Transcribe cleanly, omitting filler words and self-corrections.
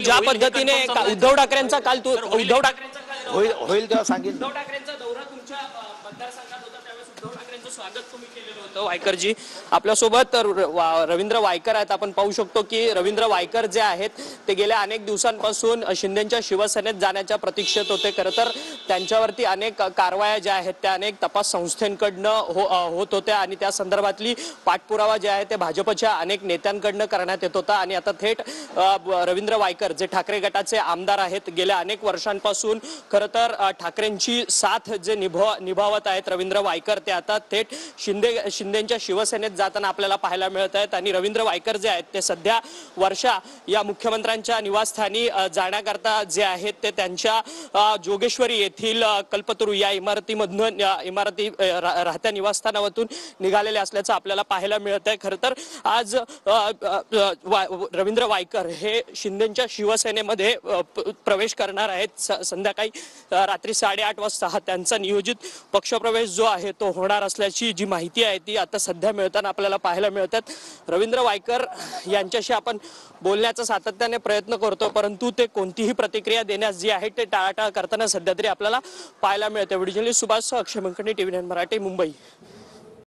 ज्या पद्धतीने उद्धव ठाकरेंचा काल होईल तेव्हा सांगेल। उद्धव ठाकरेंचा दौरा तुमच्या मतदारसंघात होता त्यावेळेस उद्धव ठाकरेंचं स्वागत तुम्ही केलेलं होतं। वायकरजी आपल्यासोबत रवींद्र वायकर आहेत। आपण पाहू शकतो की रवींद्र वायकर जे आहेत ते गेल्या अनेक दिवसांपासून शिंदेच्या शिवसेनेत जाण्याच्या प्रतीक्षेत होते। खरं तर त्यांच्यावरती अनेक कारवाया ज्या आहेत त्या अनेक तपास संस्थांकडनं होत होत्या आणि त्या संदर्भातली पाठपुरावा जे आहे ते भाजपच्या अनेक नेत्यांकडनं करण्यात येत होता आणि आता थेट रवींद्र वायकर जे ठाकरे गटाचे आमदार आहेत गेल्या अनेक वर्षांपासून खरं तर ठाकरेंची साथ जे निभावत आहेत रवींद्र वायकर ते आता थेट शिंदेच्या शिवसेनेत जाताना आपल्याला पाहायला मिळत आहेत। आणि रवींद्र वायकर जे आहेत ते सध्या वर्षा या मुख्यमंत्र्यांच्या निवासस्थानी जाण्याकरता जे आहेत ते त्यांच्या जोगेश्वरी येथील कल्पतरू या इमारतीमधून राहत्या निवासस्थानावरून निघालेले असल्याचं आपल्याला पाहायला मिळत आहे। खरं तर आज रवींद्र वायकर हे शिंदेच्या शिवसेनेमध्ये प्रवेश करणार आहेत। संध्याकाळी रात्री 8:30 वाजता त्यांचा नियोजित पक्षप्रवेश जो आहे तो होणार असल्याची जी माहिती आहे ती आता सध्या मिळताना आपल्याला पाहायला मिळतात। रवींद्र वायकर यांच्याशी आपण बोलण्याचा सातत्याने प्रयत्न करतो परंतु ते कोणतीही प्रतिक्रिया देण्यास जी आहे ते टाळाटाळ करताना सध्या तरी आपल्याला पाहायला मिळते। व्हिडिओ जर्नलिस्ट सुभाष अक्षय मंकणी, TV9 मराठी, मुंबई।